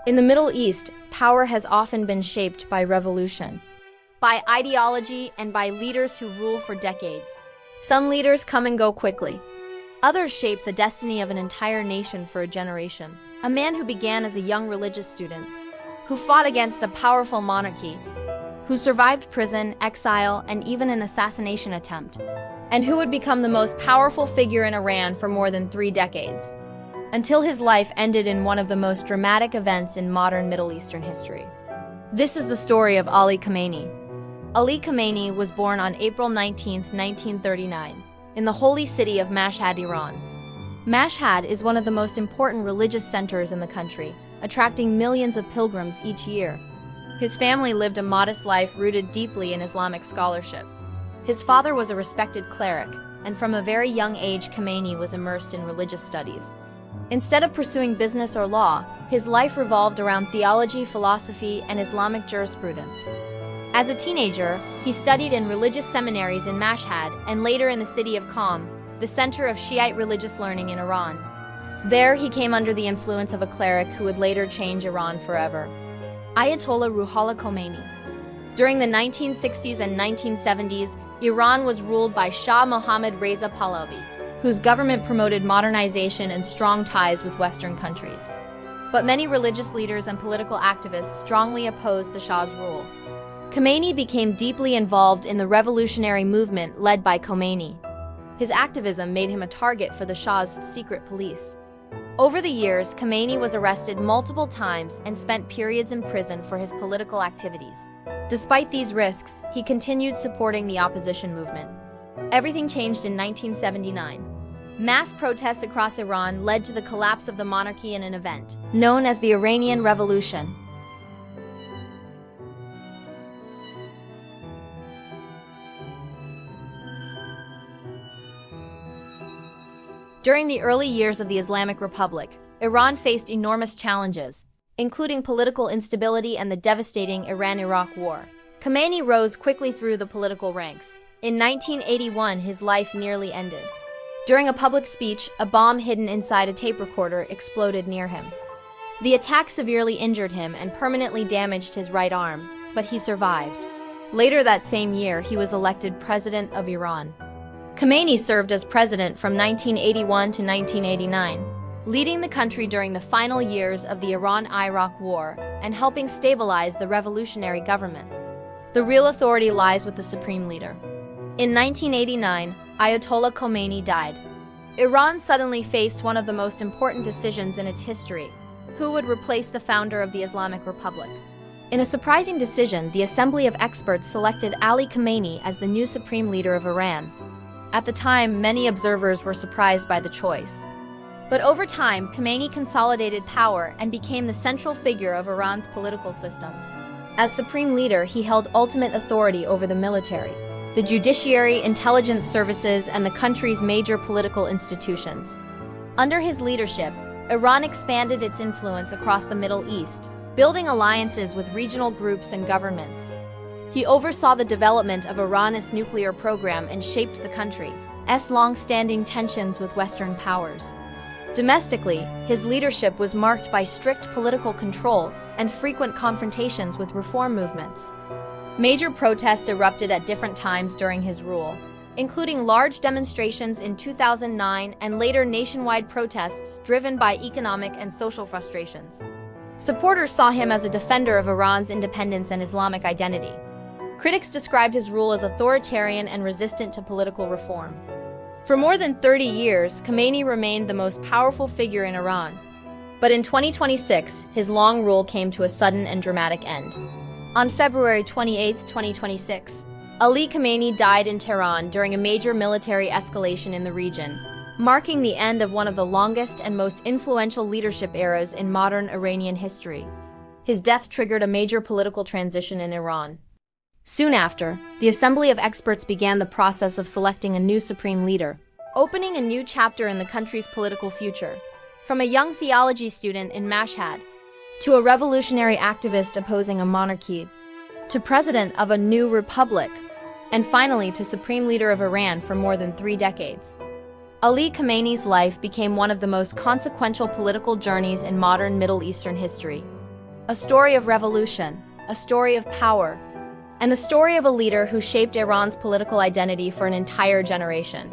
In the Middle East, power has often been shaped by revolution, by ideology, and by leaders who rule for decades. Some leaders come and go quickly. Others shape the destiny of an entire nation for a generation. A man who began as a young religious student, who fought against a powerful monarchy, who survived prison, exile, and even an assassination attempt, and who would become the most powerful figure in Iran for more than 3 decades, until his life ended in one of the most dramatic events in modern Middle Eastern history. This is the story of Ali Khamenei. Ali Khamenei was born on April 19, 1939, in the holy city of Mashhad, Iran. Mashhad is one of the most important religious centers in the country, attracting millions of pilgrims each year. His family lived a modest life rooted deeply in Islamic scholarship. His father was a respected cleric, and from a very young age Khamenei was immersed in religious studies. Instead of pursuing business or law, his life revolved around theology, philosophy, and Islamic jurisprudence. As a teenager, he studied in religious seminaries in Mashhad and later in the city of Qom, the center of Shiite religious learning in Iran. There, he came under the influence of a cleric who would later change Iran forever, Ayatollah Ruhollah Khomeini. During the 1960s and 1970s, Iran was ruled by Shah Mohammad Reza Pahlavi, whose government promoted modernization and strong ties with Western countries. But many religious leaders and political activists strongly opposed the Shah's rule. Khamenei became deeply involved in the revolutionary movement led by Khomeini. His activism made him a target for the Shah's secret police. Over the years, Khamenei was arrested multiple times and spent periods in prison for his political activities. Despite these risks, he continued supporting the opposition movement. Everything changed in 1979. Mass protests across Iran led to the collapse of the monarchy in an event known as the Iranian Revolution. During the early years of the Islamic Republic, Iran faced enormous challenges, including political instability and the devastating Iran-Iraq War. Khamenei rose quickly through the political ranks. In 1981, his life nearly ended. During a public speech, a bomb hidden inside a tape recorder exploded near him. The attack severely injured him and permanently damaged his right arm, but he survived. Later that same year, he was elected president of Iran. Khamenei served as president from 1981 to 1989, leading the country during the final years of the Iran-Iraq War and helping stabilize the revolutionary government. The real authority lies with the supreme leader. In 1989, Ayatollah Khomeini died. Iran suddenly faced one of the most important decisions in its history: who would replace the founder of the Islamic Republic? In a surprising decision, the Assembly of Experts selected Ali Khamenei as the new supreme leader of Iran. At the time, many observers were surprised by the choice. But over time, Khomeini consolidated power and became the central figure of Iran's political system. As supreme leader, he held ultimate authority over the military, the judiciary, intelligence services, and the country's major political institutions. Under his leadership, Iran expanded its influence across the Middle East, building alliances with regional groups and governments. He oversaw the development of Iran's nuclear program and shaped the country's long-standing tensions with Western powers. Domestically, his leadership was marked by strict political control and frequent confrontations with reform movements. Major protests erupted at different times during his rule, including large demonstrations in 2009 and later nationwide protests driven by economic and social frustrations. Supporters saw him as a defender of Iran's independence and Islamic identity. Critics described his rule as authoritarian and resistant to political reform. For more than 30 years, Khomeini remained the most powerful figure in Iran. But in 2026, his long rule came to a sudden and dramatic end. On February 28, 2026, Ali Khamenei died in Tehran during a major military escalation in the region, marking the end of one of the longest and most influential leadership eras in modern Iranian history. His death triggered a major political transition in Iran. Soon after, the Assembly of Experts began the process of selecting a new supreme leader, opening a new chapter in the country's political future. From a young theology student in Mashhad, to a revolutionary activist opposing a monarchy, to president of a new republic, and finally to supreme leader of Iran for more than 3 decades. Ali Khamenei's life became one of the most consequential political journeys in modern Middle Eastern history. A story of revolution, a story of power, and the story of a leader who shaped Iran's political identity for an entire generation.